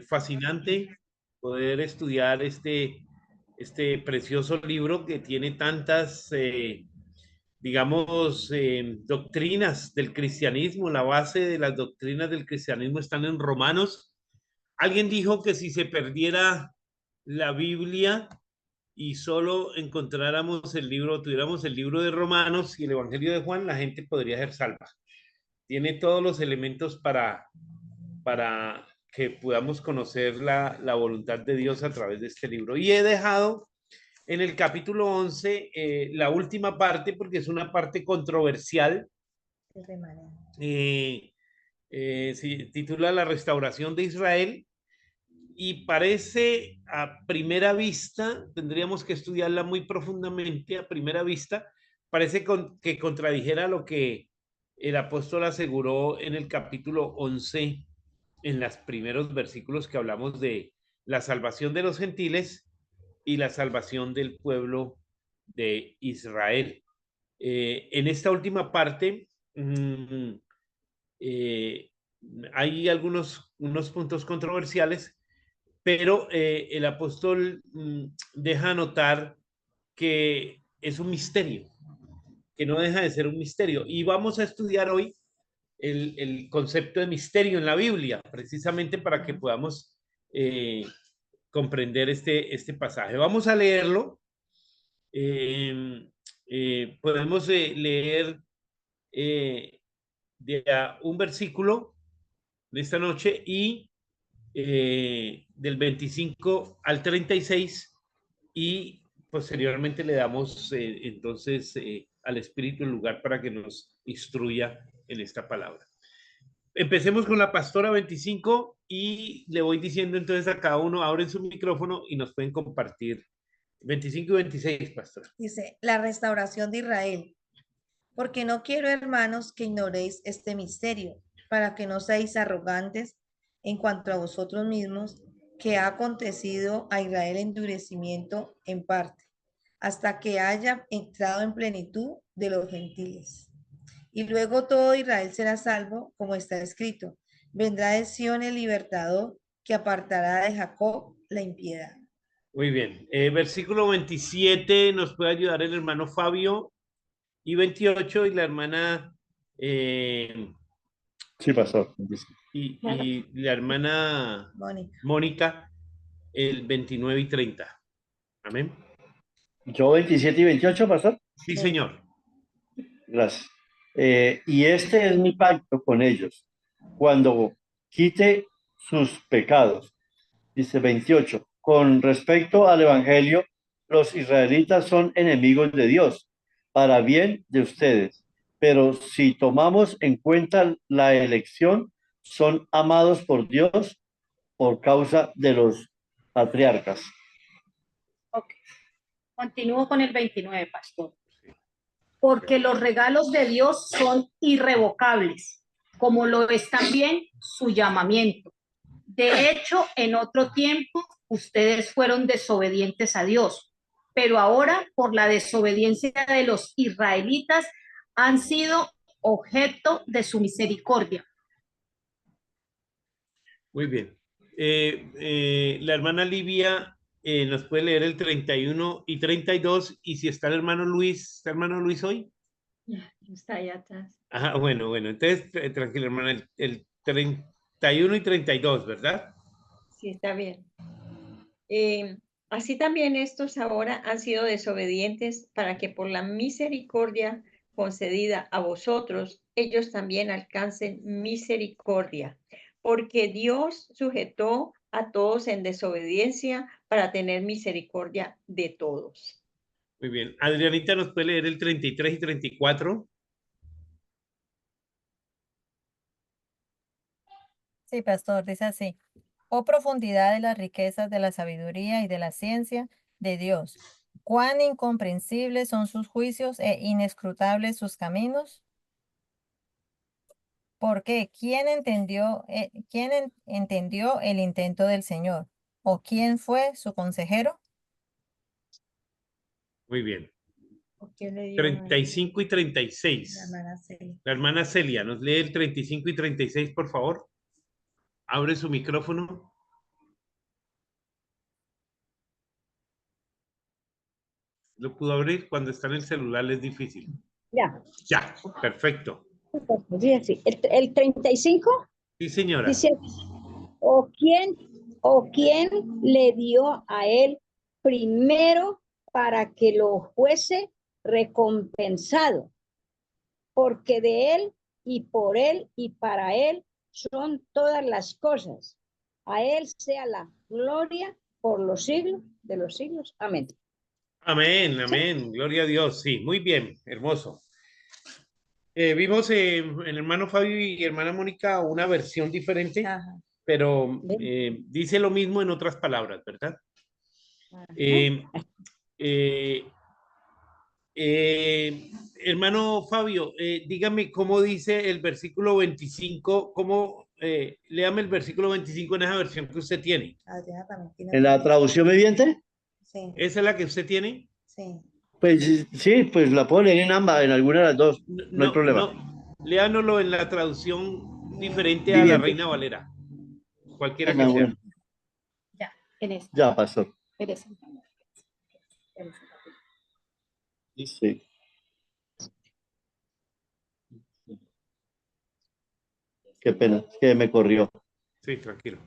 Fascinante poder estudiar este precioso libro que tiene tantas, digamos, doctrinas del cristianismo. La base de las doctrinas del cristianismo están en Romanos. Alguien dijo que si se perdiera la Biblia y solo encontráramos el libro, tuviéramos el libro de Romanos y el Evangelio de Juan, la gente podría ser salva. Tiene todos los elementos para que podamos conocer la voluntad de Dios a través de este libro. Y he dejado en el capítulo 11 la última parte porque es una parte controversial. Eh, se titula La restauración de Israel y parece a primera vista, tendríamos que estudiarla muy profundamente, a primera vista, parece que contradijera lo que el apóstol aseguró en el capítulo 11 en los primeros versículos que hablamos de la salvación de los gentiles y la salvación del pueblo de Israel. En esta última parte eh, hay unos puntos controversiales, pero el apóstol deja notar que es un misterio, que no deja de ser un misterio. Y vamos a estudiar hoy el concepto de misterio en la Biblia, precisamente para que podamos eh, comprender este pasaje. Vamos a leerlo. Podemos leer de un versículo de esta noche y del 25 al 36 y posteriormente le damos entonces al Espíritu el lugar para que nos instruya en esta palabra. Empecemos con la pastora 25 y le voy diciendo entonces a cada uno, abren su micrófono y nos pueden compartir 25 y 26, pastora. Dice, la restauración de Israel. Porque no quiero, hermanos, que ignoréis este misterio, para que no seáis arrogantes en cuanto a vosotros mismos, que ha acontecido a Israel endurecimiento en parte, hasta que haya entrado en plenitud de los gentiles. Y luego todo Israel será salvo, como está escrito. Vendrá de Sión el libertador, que apartará de Jacob la impiedad. Muy bien. Versículo 27 nos puede ayudar el hermano Fabio y 28 y la hermana Sí, pastor. y la hermana Mónica el 29 y 30. Amén. Yo 27 y 28, pastor. Sí, señor. Gracias. Y este es mi pacto con ellos, cuando quite sus pecados. Dice 28. Con respecto al Evangelio, los israelitas son enemigos de Dios, para bien de ustedes. Pero si tomamos en cuenta la elección, son amados por Dios por causa de los patriarcas. Ok. Continúo con el 29, pastor. Porque los regalos de Dios son irrevocables, como lo es también su llamamiento. De hecho, en otro tiempo, ustedes fueron desobedientes a Dios, pero ahora, por la desobediencia de los israelitas, han sido objeto de su misericordia. Muy bien. La hermana Livia nos puede leer el 31 y 32 y si está el hermano Luis, ¿está el hermano Luis hoy? Está allá atrás. Ajá, bueno, entonces tranquilo hermana, el 31 y 32, ¿verdad? Sí, está bien. Así también estos ahora han sido desobedientes para que por la misericordia concedida a vosotros, ellos también alcancen misericordia, porque Dios sujetó a todos en desobediencia para tener misericordia de todos. Muy bien. Adrianita nos puede leer el 33 y 34. Sí, pastor, dice así. Oh profundidad de las riquezas de la sabiduría y de la ciencia de Dios. Cuán incomprensibles son sus juicios e inescrutables sus caminos. ¿Por qué? ¿Quién entendió el intento del Señor? ¿O quién fue su consejero? Muy bien. ¿Por qué le dio 35 y 36. La hermana Celia. La hermana Celia nos lee el 35 y 36, por favor. Abre su micrófono. ¿Lo pudo abrir? Cuando está en el celular es difícil. Ya. Ya, perfecto. Dice así, el 35 Sí, señora. dice, o quién le dio a él primero para que lo fuese recompensado, porque de él y por él y para él son todas las cosas. A él sea la gloria por los siglos de los siglos. Amén. Amén, amén. Gloria a Dios. Sí, muy bien, hermoso. Vimos en hermano Fabio y hermana Mónica una versión diferente, Ajá. pero dice lo mismo en otras palabras, ¿verdad? Eh, eh, hermano Fabio, dígame cómo dice el versículo 25, léame el versículo 25 en esa versión que usted tiene. Adriana también tiene En la otra. traducción viviente, Sí, ¿Esa es la que usted tiene? sí. pues sí, pues la puedo leer en ambas, en alguna de las dos, no hay No, problema. no, léanoslo en la traducción diferente a la Viviente. Reina Valera, cualquiera En que sea. alguna. Ya, en esta. Ya, pastor. Espérese. Dice, qué pena, es que me corrió. Sí, tranquilo.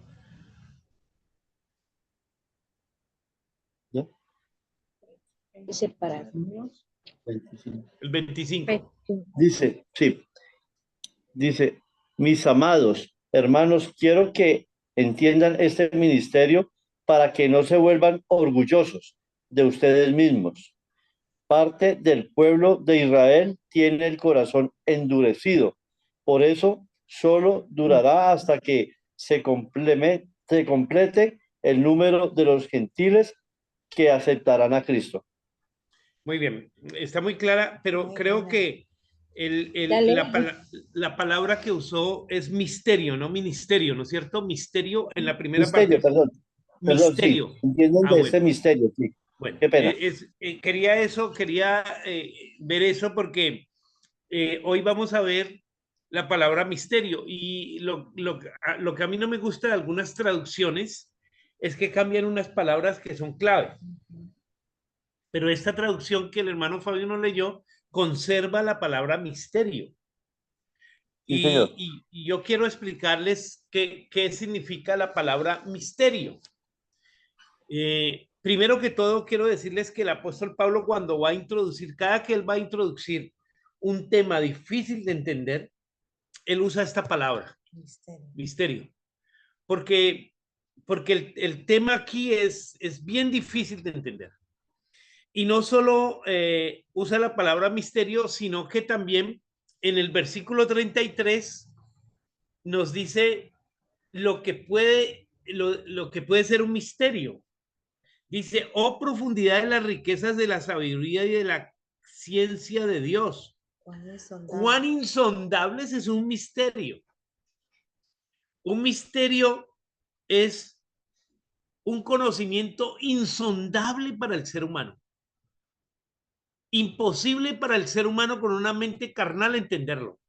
¿Ya? Dice para 25. El 25. Dice, sí, dice, mis amados hermanos, quiero que entiendan este ministerio para que no se vuelvan orgullosos de ustedes mismos. Parte del pueblo de Israel tiene el corazón endurecido. Por eso solo durará hasta que se complete el número de los gentiles que aceptarán a Cristo. Muy bien, está muy clara, pero Muy creo buena. que la palabra que usó es misterio, no ministerio, ¿no es cierto? Misterio en la primera Misterio, parte. perdón, sí, Misterio. entienden Ah, de este bueno. misterio, sí. Bueno, Qué pena. quería ver eso porque hoy vamos a ver la palabra misterio y lo que a mí no me gusta de algunas traducciones es que cambian unas palabras que son clave. Pero esta traducción que el hermano Fabio nos leyó conserva la palabra misterio. Sí, señor. Y yo quiero explicarles qué significa la palabra misterio. Primero que todo, quiero decirles que el apóstol Pablo cuando va a introducir, cada que él va a introducir un tema difícil de entender, él usa esta palabra, Misterio. misterio, porque, porque el tema aquí es bien difícil de entender. Y no solo usa la palabra misterio, sino que también en el versículo 33 nos dice lo que puede ser un misterio. Dice, oh profundidad de las riquezas de la sabiduría y de la ciencia de Dios. Cuán insondables es un misterio. Un misterio es un conocimiento insondable para el ser humano. Imposible para el ser humano con una mente carnal entenderlo.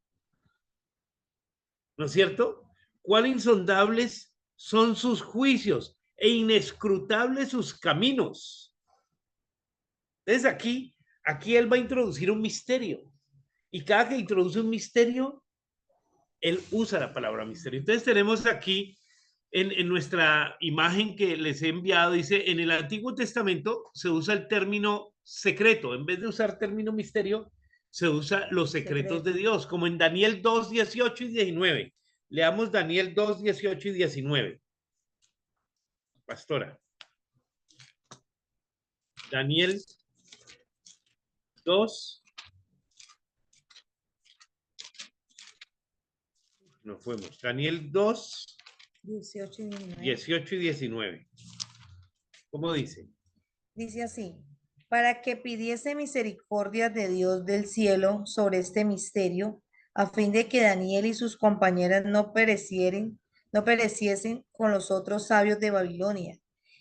¿No es cierto? Cuán insondables son sus juicios e inescrutables sus caminos. Entonces aquí él va a introducir un misterio. Y cada que introduce un misterio, él usa la palabra misterio. Entonces tenemos aquí en nuestra imagen que les he enviado, dice, en el Antiguo Testamento se usa el término secreto. En vez de usar término misterio, se usa los secretos de Dios, como en Daniel 2, 18 y 19. Leamos Daniel 2, 18 y 19. Pastora. Daniel 2. Nos fuimos. Daniel 2, 18 y 19. 18 y 19. ¿Cómo dice? Dice así, para que pidiese misericordia de Dios del cielo sobre este misterio, a fin de que Daniel y sus compañeras no pereciesen con los otros sabios de Babilonia.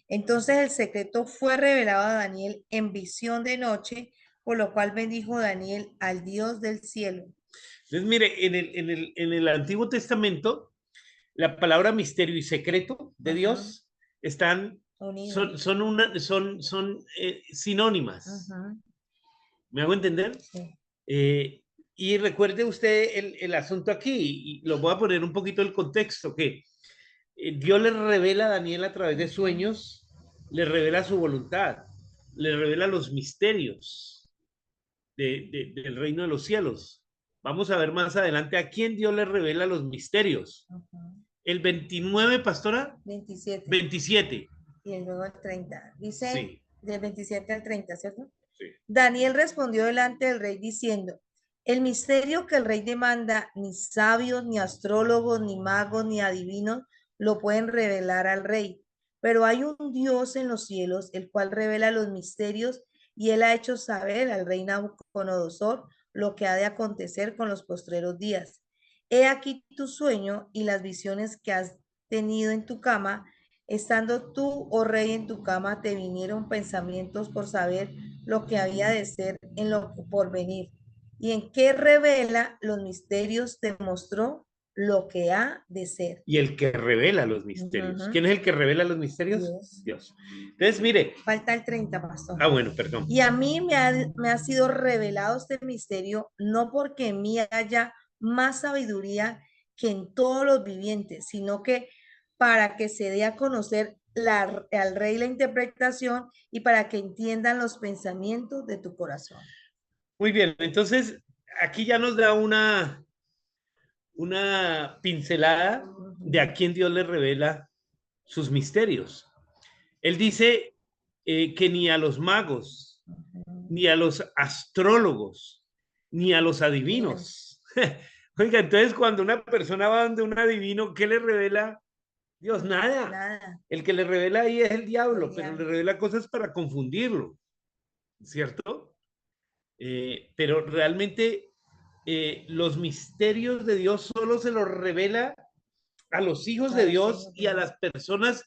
Entonces el secreto fue revelado a Daniel en visión de noche, por lo cual bendijo Daniel al Dios del cielo. Entonces, mire, en el Antiguo Testamento, la palabra misterio y secreto de Dios están, Unidos. son sinónimas. Ajá. ¿Me hago entender? Sí. Y recuerde usted el asunto aquí, y lo voy a poner un poquito el contexto, que Dios le revela a Daniel a través de sueños, le revela su voluntad, le revela los misterios del reino de los cielos. Vamos a ver más adelante a quién Dios le revela los misterios. Ajá. El 29, pastora, 27. 27. Y luego el 30. Dice Sí. del 27 al 30, ¿cierto? Sí. Daniel respondió delante del rey diciendo, el misterio que el rey demanda, ni sabios, ni astrólogos, ni magos, ni adivinos lo pueden revelar al rey. Pero hay un Dios en los cielos, el cual revela los misterios, y él ha hecho saber al rey Nabucodonosor lo que ha de acontecer con los postreros días. He aquí tu sueño y las visiones que has tenido en tu cama. Estando tú, oh rey, en tu cama, te vinieron pensamientos por saber lo que había de ser en lo por venir. Y en qué revela los misterios te mostró lo que ha de ser. Y el que revela los misterios. Ujú. ¿Quién es el que revela los misterios? Dios. Dios. Entonces, mire. Falta el 30, pastor. Ah, bueno, perdón. Y a mí me ha sido revelado este misterio, no porque en mí haya más sabiduría que en todos los vivientes, sino que para que se dé a conocer al rey la interpretación y para que entiendan los pensamientos de tu corazón. Muy bien, entonces aquí ya nos da una pincelada de a quién Dios le revela sus misterios. Él dice que ni a los magos, ni a los astrólogos, ni a los adivinos. Oiga, entonces cuando una persona va donde un adivino, ¿qué le revela? Dios, nada. Nada. El que le revela ahí es el diablo, El pero diablo. le revela cosas para confundirlo, ¿cierto? Pero realmente los misterios de Dios solo se los revela a los hijos de Dios y a las personas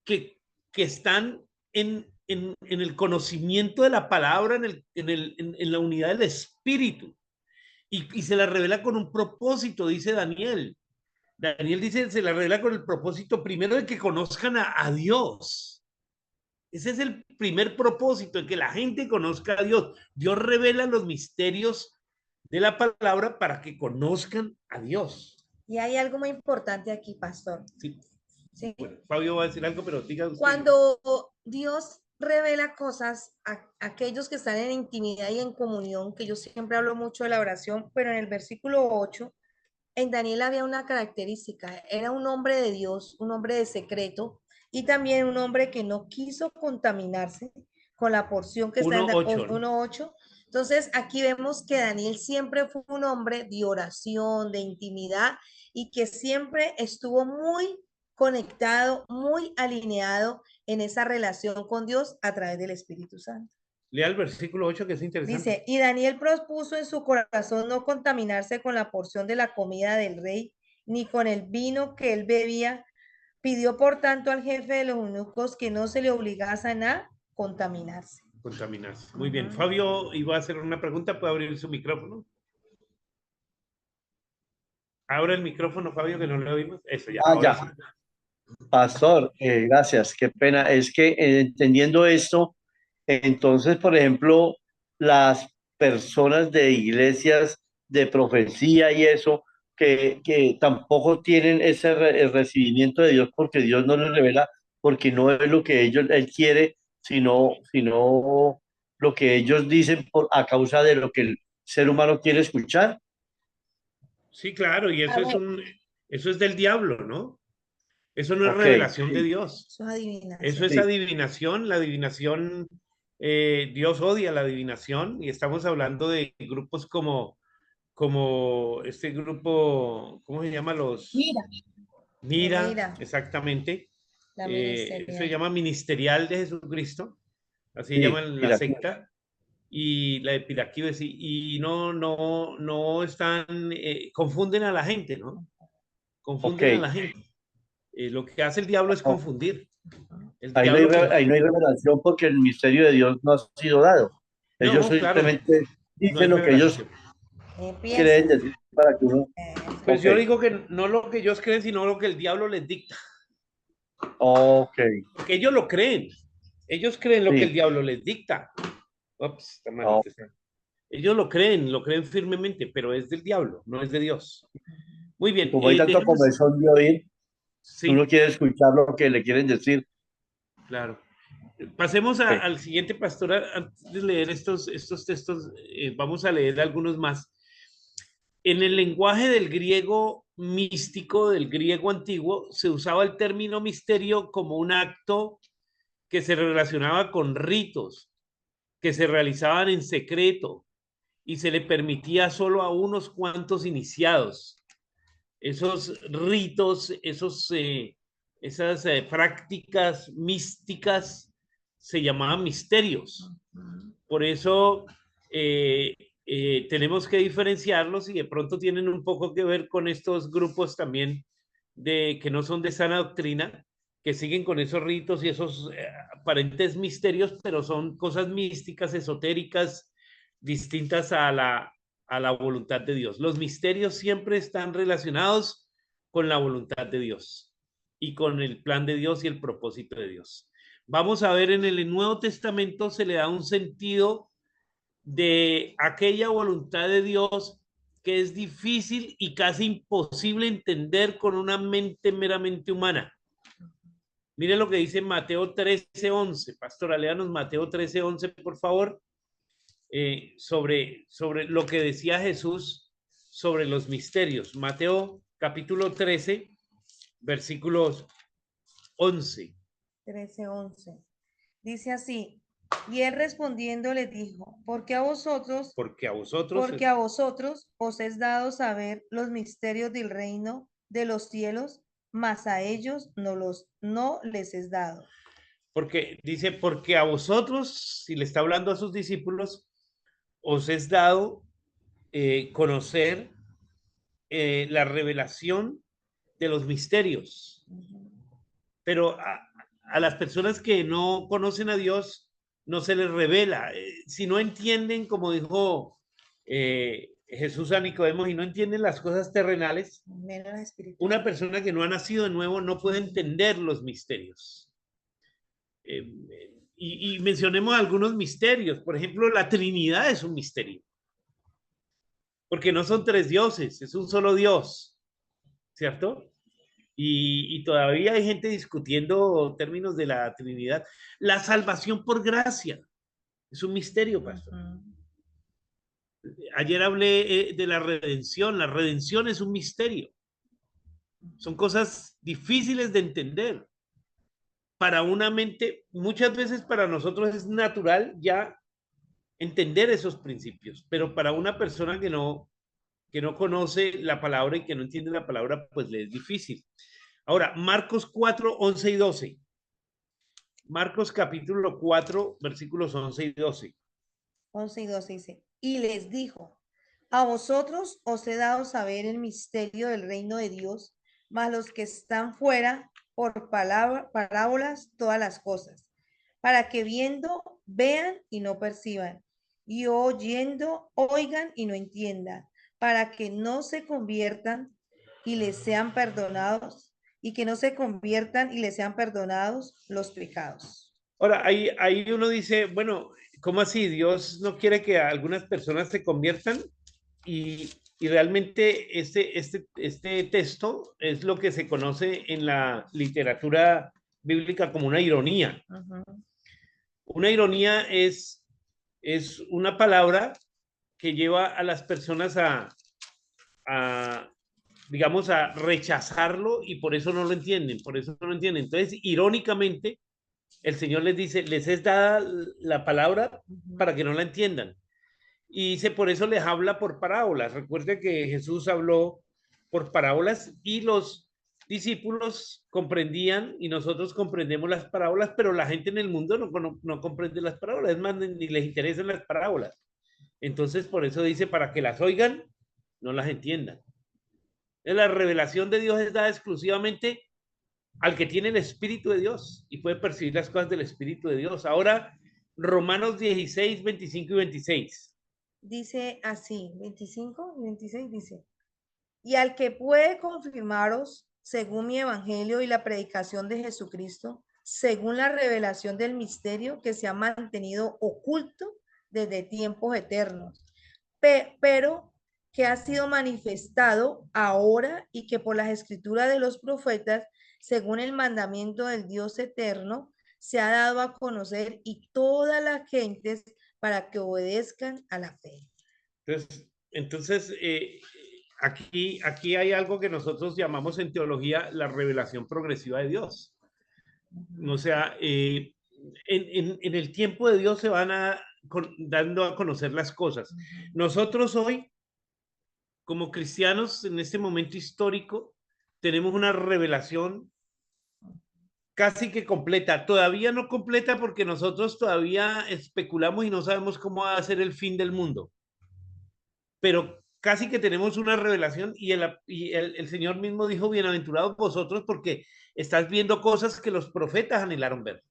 que están en el conocimiento de la palabra, en la unidad del Espíritu. Y se la revela con un propósito, dice Daniel. Daniel dice, se la revela con el propósito primero de que conozcan a Dios. Ese es el primer propósito, de que la gente conozca a Dios. Dios revela los misterios de la palabra para que conozcan a Dios. Y hay algo muy importante aquí, pastor. Sí. ¿Sí? Bueno, Fabio va a decir algo, pero diga usted. Cuando Dios revela cosas a aquellos que están en intimidad y en comunión, que yo siempre hablo mucho de la oración, pero en el versículo 8, en Daniel había una característica, era un hombre de Dios, un hombre de secreto, y también un hombre que no quiso contaminarse con la porción que está en 1:8. Entonces, aquí vemos que Daniel siempre fue un hombre de oración, de intimidad, y que siempre estuvo muy conectado, muy alineado en esa relación con Dios a través del Espíritu Santo. Lea el versículo 8, que es interesante. Dice, y Daniel propuso en su corazón no contaminarse con la porción de la comida del rey, ni con el vino que él bebía. Pidió, por tanto, al jefe de los eunucos que no se le obligasen a contaminarse. Contaminarse. Muy bien. Fabio iba a hacer una pregunta, ¿puede abrir su micrófono? Abra el micrófono, Fabio, que no lo oímos. Eso ya. Ya. Sí. Pastor, gracias, qué pena. Es que entendiendo esto, entonces, por ejemplo, las personas de iglesias de profecía y eso, que tampoco tienen ese el recibimiento de Dios porque Dios no les revela, porque no es lo que él quiere, sino lo que ellos dicen a causa de lo que el ser humano quiere escuchar. Sí, claro, y eso eso es del diablo, ¿no? Eso no es revelación de Dios. Eso es adivinación. Eso es adivinación. La adivinación, Dios odia la adivinación, y estamos hablando de grupos como este grupo, ¿cómo se llama? Mira, exactamente. Se llama Ministerial de Jesucristo, así llaman la secta, y la de Piraquíes, y no están, confunden a la gente, ¿no? Confunden a la gente. Lo que hace el diablo es confundir. Ahí no hay revelación porque el misterio de Dios no ha sido dado. Ellos simplemente dicen lo que ellos quieren decir. para que uno... Pues Ok. yo digo que no lo que ellos creen, sino lo que el diablo les dicta. Ok, Porque ellos lo creen. Ellos creen lo que el sí. diablo les dicta. Ups, está Oh, malito. Ellos lo creen firmemente, pero es del diablo, no es de Dios. Muy y bien, como hay tanto dejemos, comezón de oír, uno sí, quiere escuchar lo que le quieren decir. claro. Pasemos Ok. al siguiente, pastor. Antes de leer estos textos, vamos a leer algunos más. En el lenguaje del griego místico, del griego antiguo, se usaba el término misterio como un acto que se relacionaba con ritos que se realizaban en secreto y se le permitía solo a unos cuantos iniciados. Esos ritos, esas prácticas místicas se llamaban misterios. Por eso tenemos que diferenciarlos y de pronto tienen un poco que ver con estos grupos también que no son de sana doctrina, que siguen con esos ritos y esos aparentes misterios, pero son cosas místicas, esotéricas, distintas a la voluntad de Dios. Los misterios siempre están relacionados con la voluntad de Dios y con el plan de Dios y el propósito de Dios. Vamos a ver, en el Nuevo Testamento se le da un sentido de aquella voluntad de Dios que es difícil y casi imposible entender con una mente meramente humana. Mire lo que dice Mateo 13:11. Pastora, léanos Mateo 13:11, por favor, sobre lo que decía Jesús sobre los misterios. Mateo capítulo 13, versículos 11. 13:11. Dice así, y él respondiendo le dijo, porque a vosotros os es dado saber los misterios del reino de los cielos, mas a ellos no les es dado. Porque dice, porque a vosotros, si le está hablando a sus discípulos, os es dado conocer la revelación de los misterios. Pero a las personas que no conocen a Dios, no se les revela. Si no entienden, como dijo Jesús a Nicodemo, y no entienden las cosas terrenales, una persona que no ha nacido de nuevo no puede entender los misterios. Y mencionemos algunos misterios. Por ejemplo, la Trinidad es un misterio. Porque no son tres dioses, es un solo Dios, ¿cierto? Y todavía hay gente discutiendo términos de la Trinidad. La salvación por gracia es un misterio, pastor. Ayer hablé de la redención. La redención es un misterio. Son cosas difíciles de entender. Para una mente, muchas veces para nosotros es natural ya entender esos principios, pero para una persona que no conoce la palabra y que no entiende la palabra, pues le es difícil. Ahora, Marcos 4, 11 y 12. Marcos capítulo 4, versículos 11 y 12. 11 y 12 dice, y les dijo, a vosotros os he dado saber el misterio del reino de Dios, mas los que están fuera, por parábolas todas las cosas, para que viendo, vean y no perciban, y oyendo, oigan y no entiendan, para que no se conviertan y les sean perdonados, y que no se conviertan y les sean perdonados los pecados. Ahora, ahí uno dice, bueno, ¿cómo así? Dios no quiere que algunas personas se conviertan y realmente este texto es lo que se conoce en la literatura bíblica como una ironía. Una ironía es una palabra que lleva a las personas digamos, a rechazarlo y por eso no lo entienden, por eso no lo entienden. Entonces, irónicamente, el Señor les dice, les es dada la palabra para que no la entiendan. Y dice, por eso les habla por parábolas. Recuerde que Jesús habló por parábolas y los discípulos comprendían y nosotros comprendemos las parábolas, pero la gente en el mundo no comprende las parábolas, es más, ni les interesan las parábolas. Entonces, por eso dice, para que las oigan, no las entiendan. La revelación de Dios es dada exclusivamente al que tiene el Espíritu de Dios y puede percibir las cosas del Espíritu de Dios. Ahora, Romanos 16, 25 y 26. Dice así, 25 y 26 dice, y al que puede confirmaros, según mi evangelio y la predicación de Jesucristo, según la revelación del misterio que se ha mantenido oculto desde tiempos eternos, pero que ha sido manifestado ahora y que por las escrituras de los profetas, según el mandamiento del Dios eterno, se ha dado a conocer y todas las gentes para que obedezcan a la fe. Entonces aquí hay algo que nosotros llamamos en teología la revelación progresiva de Dios. O sea, en el tiempo de Dios se van dando a conocer las cosas. Nosotros hoy, como cristianos, en este momento histórico, tenemos una revelación casi que completa. Todavía no completa porque nosotros todavía especulamos y no sabemos cómo va a ser el fin del mundo. Pero casi que tenemos una revelación y el Señor mismo dijo, bienaventurados vosotros porque estás viendo cosas que los profetas anhelaron ver.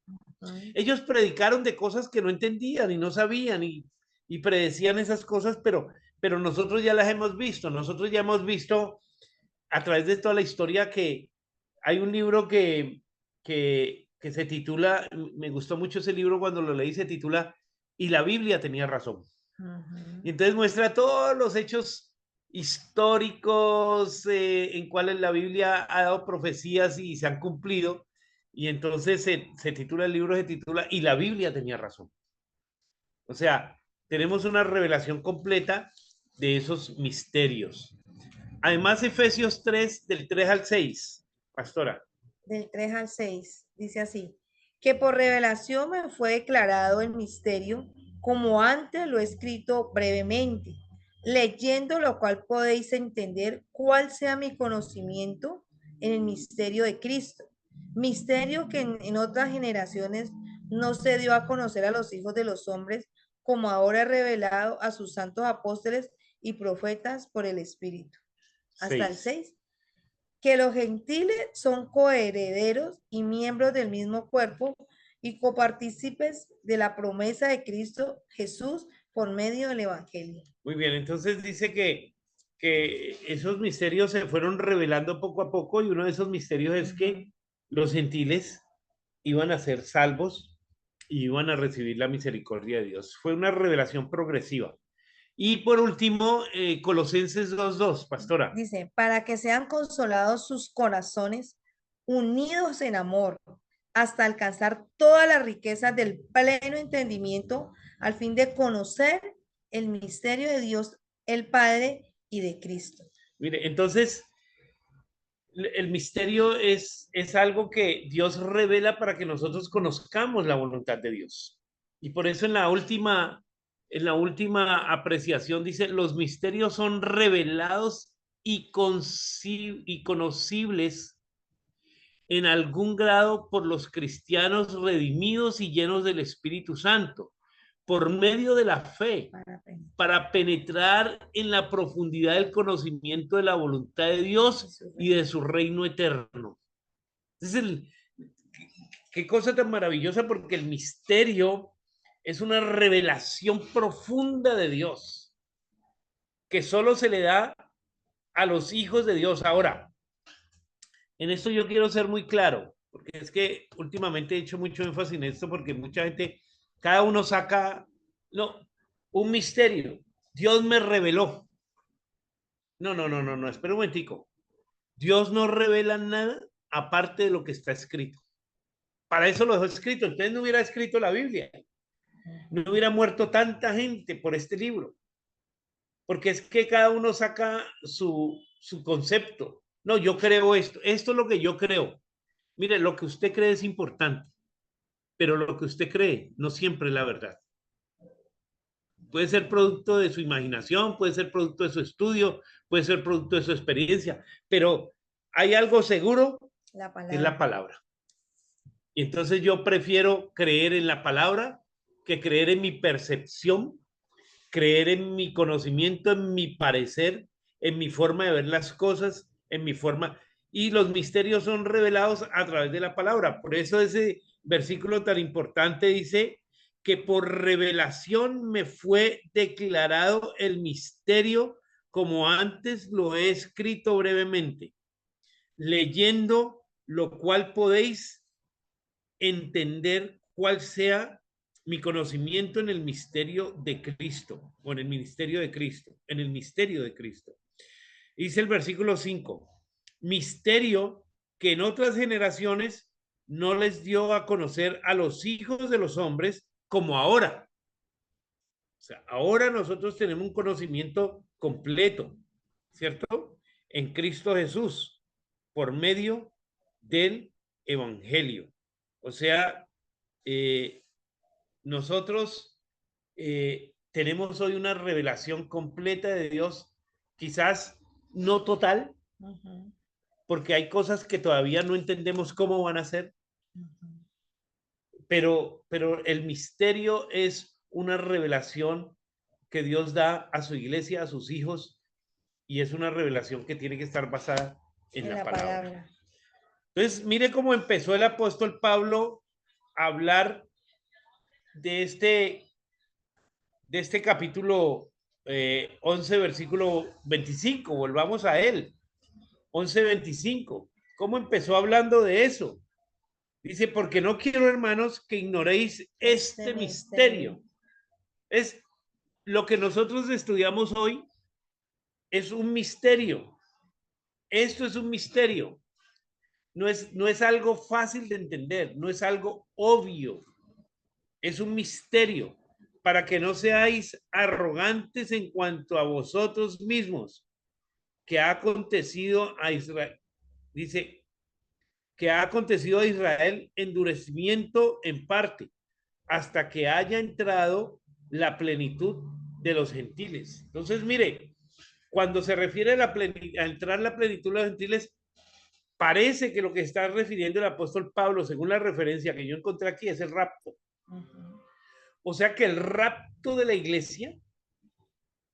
Ellos predicaron de cosas que no entendían y no sabían y predecían esas cosas, pero nosotros ya las hemos visto. Nosotros ya hemos visto a través de toda la historia que hay un libro que se titula, me gustó mucho ese libro cuando lo leí, se titula Y la Biblia tenía razón. Y entonces muestra todos los hechos históricos en cuales la Biblia ha dado profecías y se han cumplido. Y entonces se titula, el libro se titula Y la Biblia tenía razón. O sea, tenemos una revelación completa de esos misterios. Además, Efesios 3, del 3 al 6, pastora. Del 3 al 6, dice así, que por revelación me fue declarado el misterio, como antes lo he escrito brevemente, leyendo lo cual podéis entender cuál sea mi conocimiento en el misterio de Cristo, misterio que en otras generaciones no se dio a conocer a los hijos de los hombres, como ahora he revelado a sus santos apóstoles y profetas por el Espíritu. Hasta el 6. Que los gentiles son coherederos y miembros del mismo cuerpo y copartícipes de la promesa de Cristo Jesús por medio del Evangelio. Muy bien, entonces dice que esos misterios se fueron revelando poco a poco y uno de esos misterios es que los gentiles iban a ser salvos y iban a recibir la misericordia de Dios. Fue una revelación progresiva. Y por último, Colosenses 2:2, pastora. Dice, para que sean consolados sus corazones, unidos en amor, hasta alcanzar todas las riquezas del pleno entendimiento, al fin de conocer el misterio de Dios, el Padre y de Cristo. Mire, entonces, el misterio es algo que Dios revela para que nosotros conozcamos la voluntad de Dios. Y por eso en la última apreciación dice, los misterios son revelados y conocibles en algún grado por los cristianos redimidos y llenos del Espíritu Santo, por medio de la fe, para penetrar en la profundidad del conocimiento de la voluntad de Dios y de su reino eterno. Qué cosa tan maravillosa, porque el misterio es una revelación profunda de Dios que solo se le da a los hijos de Dios. Ahora, en esto yo quiero ser muy claro, porque es que últimamente he hecho mucho énfasis en esto, porque mucha gente, cada uno saca, no, un misterio. Dios me reveló. No, espera un momentico. Dios no revela nada aparte de lo que está escrito. Para eso lo dejó escrito. Entonces no hubiera escrito la Biblia. No hubiera muerto tanta gente por este libro. Porque es que cada uno saca su concepto. No, yo creo esto. Esto es lo que yo creo. Mire, lo que usted cree es importante, pero lo que usted cree no siempre es la verdad. Puede ser producto de su imaginación, puede ser producto de su estudio, puede ser producto de su experiencia, pero hay algo seguro, que es la palabra. Y entonces yo prefiero creer en la palabra que creer en mi percepción, creer en mi conocimiento, en mi parecer, en mi forma de ver las cosas, en mi forma. Y los misterios son revelados a través de la palabra. Por eso ese versículo tan importante dice que por revelación me fue declarado el misterio como antes lo he escrito brevemente, leyendo lo cual podéis entender cuál sea mi conocimiento en el misterio de Cristo, o en el ministerio de Cristo, en el misterio de Cristo. Dice el versículo 5, misterio que en otras generaciones no les dio a conocer a los hijos de los hombres como ahora. O sea, ahora nosotros tenemos un conocimiento completo, ¿cierto? En Cristo Jesús, por medio del Evangelio. O sea, nosotros tenemos hoy una revelación completa de Dios, quizás no total, porque hay cosas que todavía no entendemos cómo van a ser, pero el misterio es una revelación que Dios da a su iglesia, a sus hijos, y es una revelación que tiene que estar basada en la palabra. Entonces, mire cómo empezó el apóstol Pablo a hablar de este capítulo 11, versículo 25. Volvamos a él. 11:25. ¿Cómo empezó hablando de eso? Dice, porque no quiero, hermanos, que ignoréis este misterio. Es lo que nosotros estudiamos hoy, es un misterio. Esto es un misterio. No es algo fácil de entender, no es algo obvio. Es un misterio para que no seáis arrogantes en cuanto a vosotros mismos, que ha acontecido a Israel. Dice, que ha acontecido a Israel endurecimiento en parte, hasta que haya entrado la plenitud de los gentiles. Entonces, mire, cuando se refiere a entrar la plenitud de los gentiles, parece que lo que está refiriendo el apóstol Pablo, según la referencia que yo encontré aquí, es el rapto. O sea que el rapto de la iglesia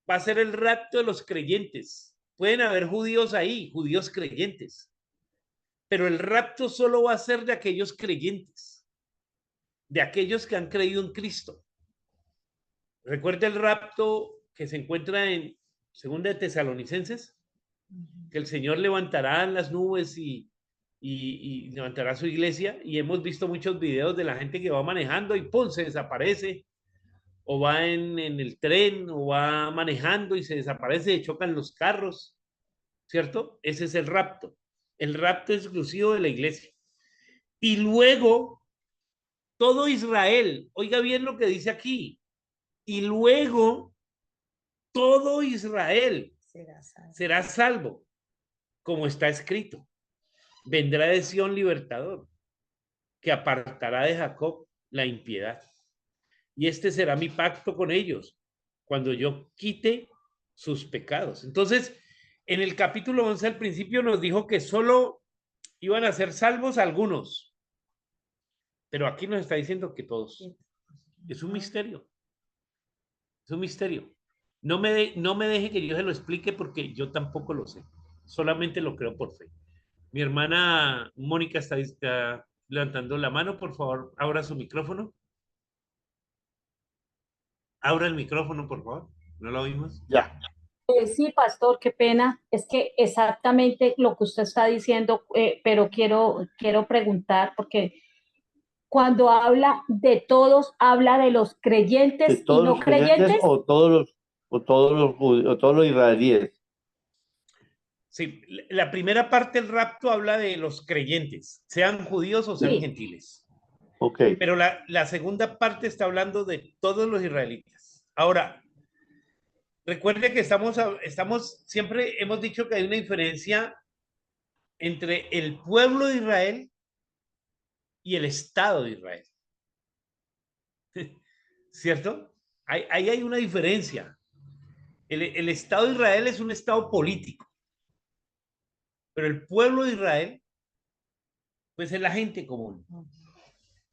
va a ser el rapto de los creyentes. Pueden haber judíos ahí, judíos creyentes, pero el rapto solo va a ser de aquellos creyentes, de aquellos que han creído en Cristo. Recuerda el rapto que se encuentra en 2 de Tesalonicenses, que el Señor levantará las nubes y levantará su iglesia, y hemos visto muchos videos de la gente que va manejando y ¡pum!, se desaparece, o va en el tren, o va manejando y se desaparece, y chocan los carros, ¿cierto? Ese es el rapto exclusivo de la iglesia. Y luego, todo Israel, oiga bien lo que dice aquí, y luego todo Israel será salvo, como está escrito. Vendrá de Sión libertador, que apartará de Jacob la impiedad. Y este será mi pacto con ellos, cuando yo quite sus pecados. Entonces, en el capítulo 11 al principio nos dijo que solo iban a ser salvos algunos, pero aquí nos está diciendo que todos. Es un misterio. Es un misterio. No me deje que yo se lo explique, porque yo tampoco lo sé. Solamente lo creo por fe. Mi hermana Mónica está levantando la mano. Por favor, abra su micrófono. Abra el micrófono, por favor. ¿No lo oímos? Ya. Sí, pastor, qué pena. Es que exactamente lo que usted está diciendo, pero quiero preguntar, porque cuando habla de todos, habla de los creyentes ¿De todos y no los creyentes creyentes. o todos los israelíes? Sí, la primera parte del rapto habla de los creyentes, sean judíos o sean Sí. gentiles. Ok. Pero la segunda parte está hablando de todos los israelitas. Ahora, recuerde que siempre hemos dicho que hay una diferencia entre el pueblo de Israel y el Estado de Israel. ¿Cierto? Ahí hay una diferencia. El Estado de Israel es un Estado político, pero el pueblo de Israel, pues es la gente común.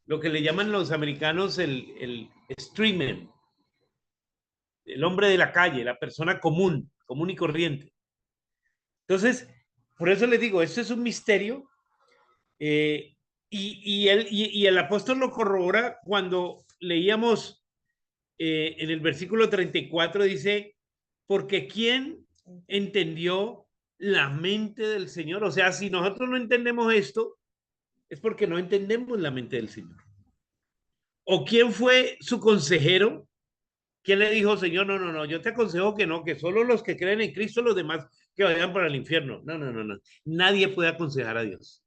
Lo que le llaman los americanos el streamer, el hombre de la calle, la persona común y corriente. Entonces, por eso les digo, esto es un misterio, y el apóstol lo corrobora cuando leíamos en el versículo 34, dice, porque ¿quién entendió la mente del Señor. O sea, si nosotros no entendemos esto, es porque no entendemos la mente del Señor. ¿O quién fue su consejero? ¿Quién le dijo, Señor, no, no, no, yo te aconsejo que no, que solo los que creen en Cristo, los demás que vayan para el infierno? No, no, no, no. Nadie puede aconsejar a Dios.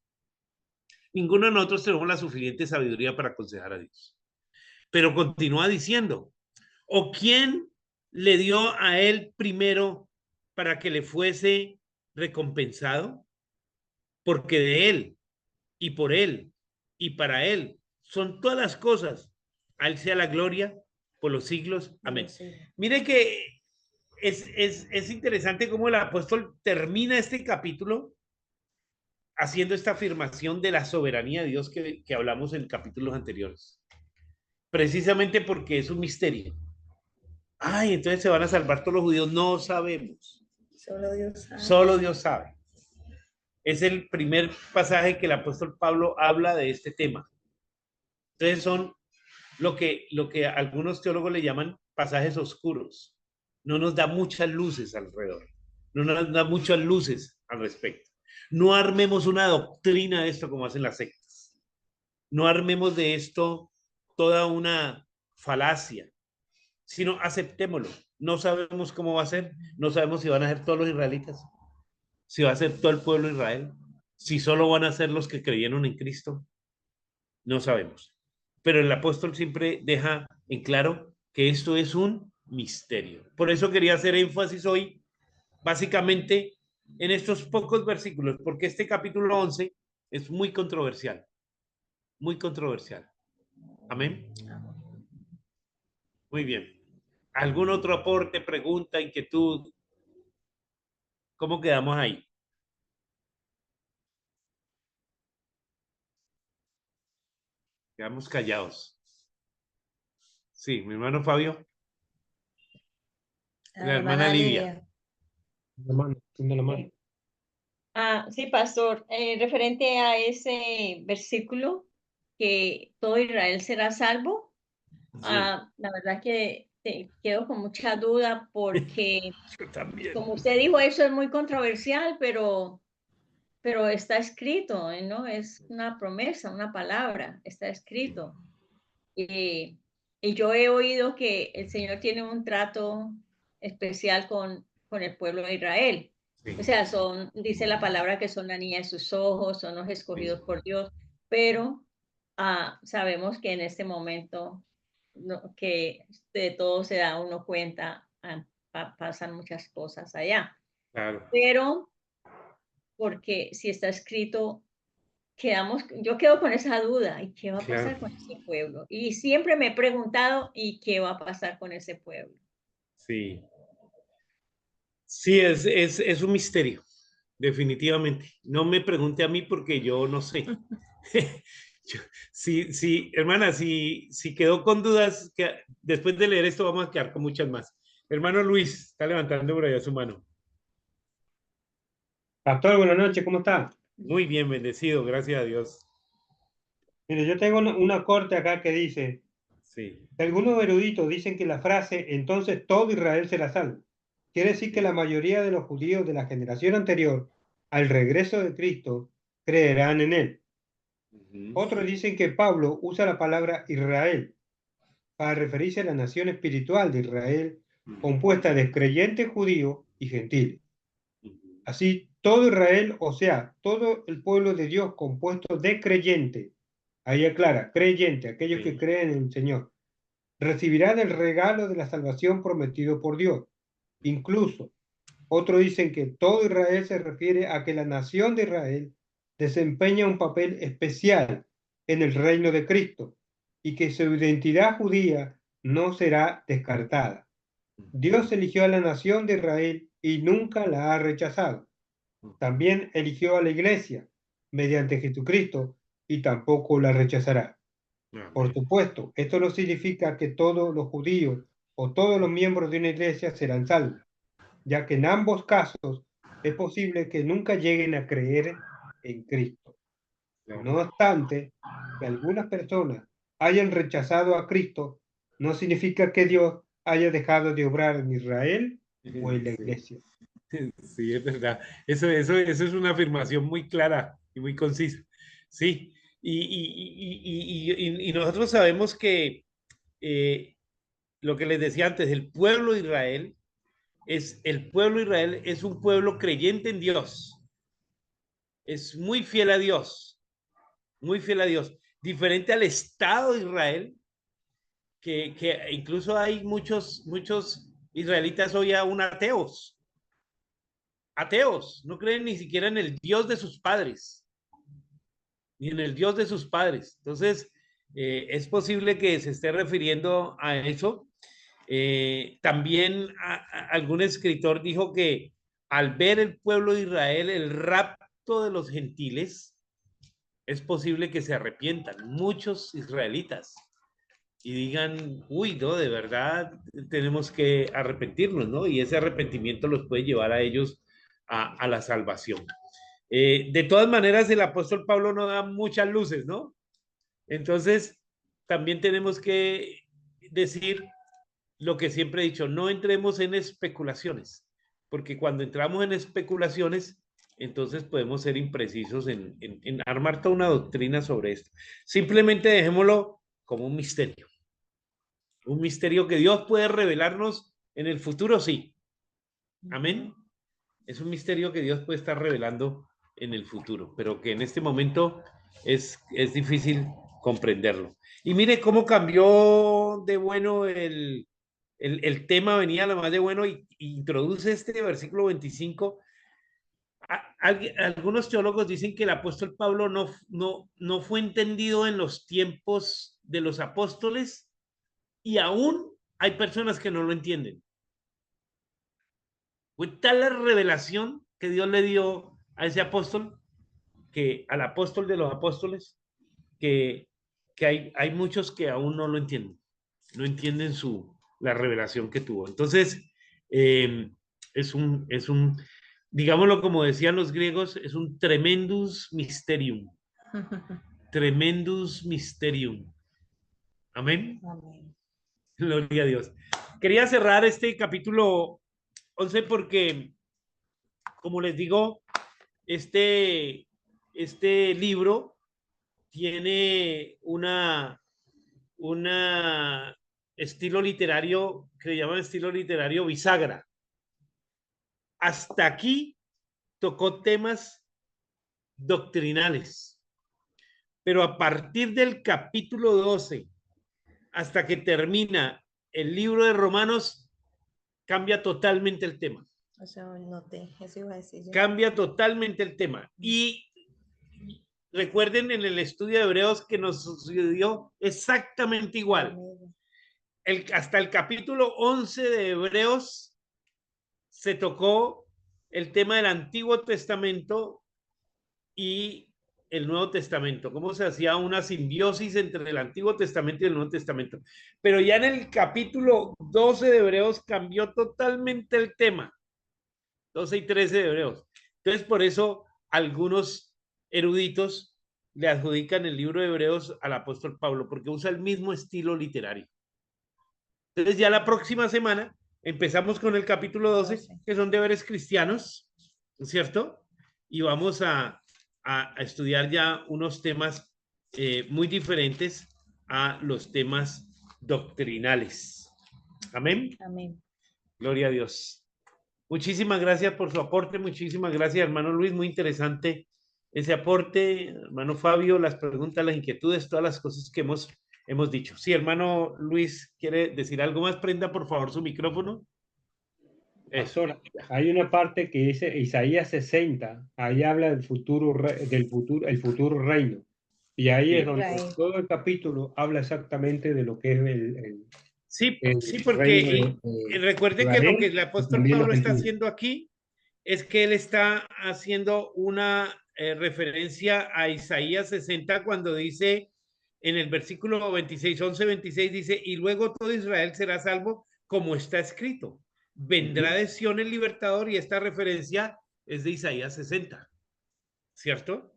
Ninguno de nosotros tenemos la suficiente sabiduría para aconsejar a Dios. Pero continúa diciendo, ¿o quién le dio a él primero para que le fuese recompensado? Porque de él y por él y para él son todas las cosas. A él sea la gloria por los siglos. Amén. Mire que es interesante cómo el apóstol termina este capítulo haciendo esta afirmación de la soberanía de Dios que hablamos en capítulos anteriores. Precisamente porque es un misterio. Ay, entonces se van a salvar todos los judíos. No sabemos. Solo Dios sabe. Solo Dios sabe. Es el primer pasaje que el apóstol Pablo habla de este tema. Entonces son lo que algunos teólogos le llaman pasajes oscuros. No nos da muchas luces alrededor. No nos da muchas luces al respecto. No armemos una doctrina de esto como hacen las sectas. No armemos de esto toda una falacia, sino aceptémoslo. No sabemos cómo va a ser. No sabemos si van a ser todos los israelitas, si va a ser todo el pueblo de Israel, si solo van a ser los que creyeron en Cristo. No sabemos. Pero el apóstol siempre deja en claro que esto es un misterio. Por eso quería hacer énfasis hoy, básicamente, en estos pocos versículos, porque este capítulo 11 es muy controversial. Muy controversial. Amén. Muy bien. ¿Algún otro aporte, pregunta, inquietud? ¿Cómo quedamos ahí? Quedamos callados. Sí, mi hermano Fabio. La hermana Lidia. Sí, pastor, referente a ese versículo, que todo Israel será salvo, Sí. La verdad que quedo con mucha duda porque, Yo también. como usted dijo, eso es muy controversial, pero está escrito, ¿no? Es una promesa, una palabra, está escrito. Y yo he oído que el Señor tiene un trato especial con el pueblo de Israel. Sí. O sea, dice la palabra que son la niña de sus ojos, son los escogidos por Dios, pero sabemos que en este momento que de todo se da uno cuenta, pasan muchas cosas allá. Claro. Pero, porque si está escrito, yo quedo con esa duda, ¿y qué va a pasar con ese pueblo? Y siempre me he preguntado, ¿y qué va a pasar con ese pueblo? Sí. Sí, es un misterio, definitivamente. No me pregunte a mí porque yo no sé. Sí, hermana, si quedó con dudas, que después de leer esto vamos a quedar con muchas más. Hermano Luis, está levantando por allá su mano. Pastor, buenas noches, ¿cómo está? Muy bien, bendecido, gracias a Dios. Mire, yo tengo una corte acá que dice, Sí. algunos eruditos dicen que la frase, entonces todo Israel será salvo, quiere decir que la mayoría de los judíos de la generación anterior, al regreso de Cristo, creerán en él. Otros dicen que Pablo usa la palabra Israel para referirse a la nación espiritual de Israel, compuesta de creyentes judíos y gentiles. Así, todo Israel, o sea, todo el pueblo de Dios compuesto de creyentes, ahí aclara, creyente, aquellos que creen en el Señor, recibirán el regalo de la salvación prometido por Dios. Incluso, otros dicen que todo Israel se refiere a que la nación de Israel desempeña un papel especial en el reino de Cristo y que su identidad judía no será descartada. Dios eligió a la nación de Israel y nunca la ha rechazado. También eligió a la iglesia mediante Jesucristo y tampoco la rechazará. Por supuesto, esto no significa que todos los judíos o todos los miembros de una iglesia serán salvos, ya que en ambos casos es posible que nunca lleguen a creer en Cristo. No obstante, que algunas personas hayan rechazado a Cristo, no significa que Dios haya dejado de obrar en Israel o en la iglesia. Sí, es verdad. Eso es una afirmación muy clara y muy concisa. Sí, y nosotros sabemos que eh, lo que les decía antes, el pueblo de Israel es un pueblo creyente en Dios, es muy fiel a Dios, muy fiel a Dios, diferente al Estado de Israel, que incluso hay muchos israelitas hoy aún ateos, no creen ni siquiera en el Dios de sus padres, ni en el Dios de sus padres. Entonces, es posible que se esté refiriendo a eso. También algún escritor dijo que al ver el pueblo de Israel, el rapto de los gentiles, es posible que se arrepientan muchos israelitas y digan, uy, no, de verdad tenemos que arrepentirnos, ¿no? Y ese arrepentimiento los puede llevar a ellos a la salvación. De todas maneras, el apóstol Pablo no da muchas luces, ¿no? Entonces, también tenemos que decir lo que siempre he dicho, no entremos en especulaciones, porque cuando entramos en especulaciones, entonces podemos ser imprecisos en armar toda una doctrina sobre esto. Simplemente dejémoslo como un misterio que Dios puede revelarnos en el futuro, sí. Amén. Es un misterio que Dios puede estar revelando en el futuro, pero que en este momento es difícil comprenderlo. Y mire cómo cambió de bueno el tema, venía lo más de bueno y introduce este versículo 25. Algunos teólogos dicen que el apóstol Pablo no fue entendido en los tiempos de los apóstoles y aún hay personas que no lo entienden. Fue tal la revelación que Dios le dio a ese apóstol, que al apóstol de los apóstoles, que, que hay muchos que aún no lo entienden, no entienden la revelación que tuvo. Entonces, eh, es un, digámoslo como decían los griegos, es un tremendus mysterium. Tremendus mysterium. Amén. Amén. Gloria a Dios. Quería cerrar este capítulo 11 porque, como les digo, este libro tiene una estilo literario que le llaman estilo literario bisagra. Hasta aquí tocó temas doctrinales, pero a partir del capítulo 12 hasta que termina el libro de Romanos, cambia totalmente el tema. Eso noté, eso iba a decir yo. Cambia totalmente el tema. Y recuerden en el estudio de Hebreos que nos sucedió exactamente igual. Hasta el capítulo 11 de Hebreos se tocó el tema del Antiguo Testamento y el Nuevo Testamento, cómo se hacía una simbiosis entre el Antiguo Testamento y el Nuevo Testamento. Pero ya en el capítulo 12 de Hebreos cambió totalmente el tema, 12 y 13 de Hebreos. Entonces, por eso algunos eruditos le adjudican el libro de Hebreos al apóstol Pablo, porque usa el mismo estilo literario. Entonces, ya la próxima semana empezamos con el capítulo 12, que son deberes cristianos, ¿cierto? Y vamos a estudiar ya unos temas muy diferentes a los temas doctrinales. Amén. Amén. Gloria a Dios. Muchísimas gracias por su aporte, muchísimas gracias, hermano Luis, muy interesante ese aporte, hermano Fabio, las preguntas, las inquietudes, todas las cosas que hemos dicho. Sí, hermano Luis, ¿quiere decir algo más? Prenda, por favor, su micrófono. Eso. Pastor, hay una parte que dice Isaías 60, ahí habla del futuro, el futuro reino. Y ahí es donde Israel. todo el capítulo habla exactamente de lo que es Sí, el sí, porque reino recuerde que lo Israel que el y apóstol también los Pablo está gentiles. haciendo aquí es que él está haciendo una referencia a Isaías 60 cuando dice en el versículo 26, 11, 26, dice, y luego todo Israel será salvo como está escrito. Vendrá de Sión el libertador y esta referencia es de Isaías 60, ¿cierto?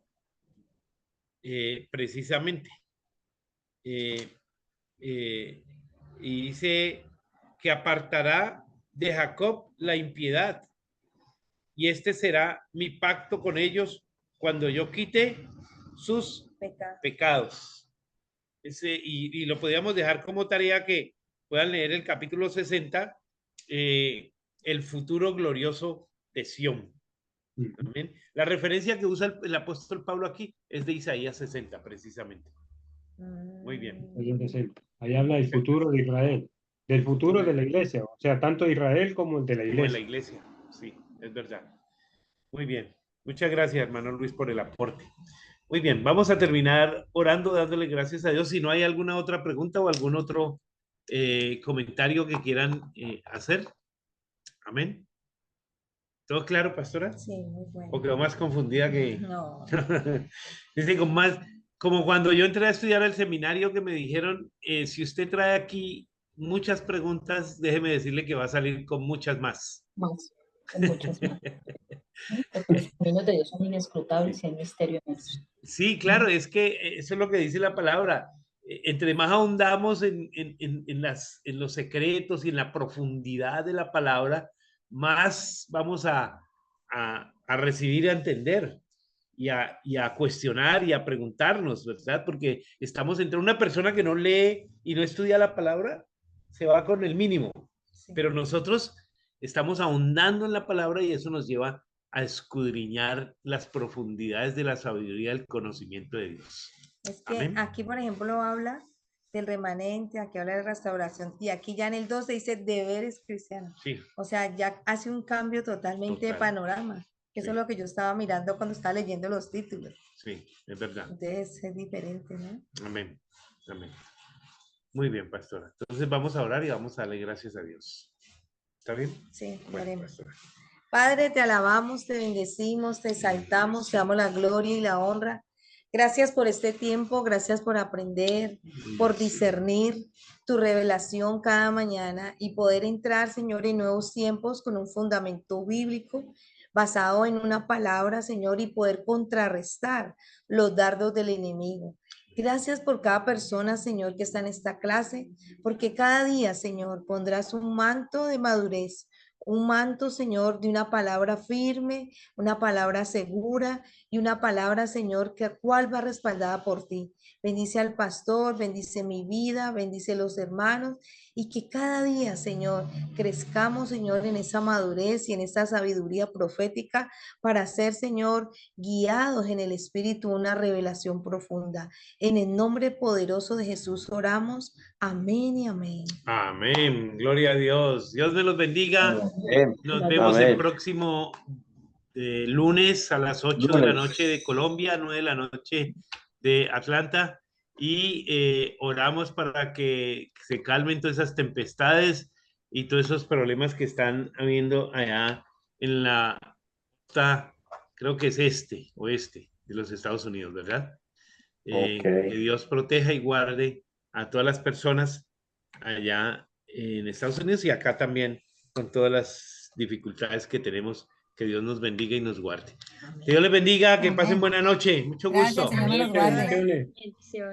Precisamente. Y dice que apartará de Jacob la impiedad y este será mi pacto con ellos cuando yo quite sus pecados. Y lo podríamos dejar como tarea que puedan leer el capítulo 60, el futuro glorioso de Sión. Amén. La referencia que usa el apóstol Pablo aquí es de Isaías 60, precisamente. Muy bien. Ahí habla del futuro de Israel, del futuro de la iglesia, o sea, tanto de Israel como el de la Como en la iglesia. iglesia, sí, es verdad. Muy bien. Muchas gracias, hermano Luis, por el aporte. Muy bien, vamos a terminar orando, dándole gracias a Dios. Si no hay alguna otra pregunta o algún otro comentario que quieran hacer. Amén. ¿Todo claro, pastora? Sí, muy bueno. ¿O quedó más confundida que...? No. Dice, como cuando yo entré a estudiar al seminario que me dijeron, si usted trae aquí muchas preguntas, déjeme decirle que va a salir con muchas más. Más, con muchas más. Porque los caminos de Dios son inescrutables y hay misterio en eso. Sí, claro, es que eso es lo que dice la palabra. Entre más ahondamos en los secretos y en la profundidad de la palabra, más vamos a recibir y a entender y a cuestionar y a preguntarnos, ¿verdad? Porque estamos entre una persona que no lee y no estudia la palabra, se va con el mínimo, pero nosotros estamos ahondando en la palabra y eso nos lleva a escudriñar las profundidades de la sabiduría del conocimiento de Dios. Es que Amén. aquí, por ejemplo, habla del remanente, aquí habla de restauración, y aquí ya en el 12 dice deberes cristianos. Sí. O sea, ya hace un cambio totalmente de panorama. Eso es lo que yo estaba mirando cuando estaba leyendo los títulos. Sí, es verdad. Entonces es diferente, ¿no? Amén. Amén. Muy bien, pastora. Entonces vamos a orar y vamos a darle gracias a Dios. ¿Está bien? Sí, bueno, oremos. pastora. Padre, te alabamos, te bendecimos, te exaltamos, te damos la gloria y la honra. Gracias por este tiempo, gracias por aprender, por discernir tu revelación cada mañana y poder entrar, Señor, en nuevos tiempos con un fundamento bíblico basado en una palabra, Señor, y poder contrarrestar los dardos del enemigo. Gracias por cada persona, Señor, que está en esta clase, porque cada día, Señor, pondrás un manto de madurez, un manto, Señor, de una palabra firme, una palabra segura y una palabra, Señor, que cual va respaldada por ti. Bendice al pastor, bendice mi vida, bendice los hermanos y que cada día, Señor, crezcamos, Señor, en esa madurez y en esa sabiduría profética para ser, Señor, guiados en el Espíritu, una revelación profunda. En el nombre poderoso de Jesús oramos. Amén y amén. Amén. Gloria a Dios. Dios me los bendiga. Amén. Nos vemos el Amén. próximo lunes a las 8 de la noche de Colombia, 9 de la noche de Atlanta. Y oramos para que se calmen todas esas tempestades y todos esos problemas que están habiendo allá en la costa, creo que es oeste de los Estados Unidos, ¿verdad? Que Dios proteja y guarde a todas las personas allá en Estados Unidos y acá también con todas las dificultades que tenemos. Que Dios nos bendiga y nos guarde. Que Dios les bendiga, que pasen buena noche. Mucho gusto. Gracias, Señor me los guarde. Bendiciones. Bendiciones.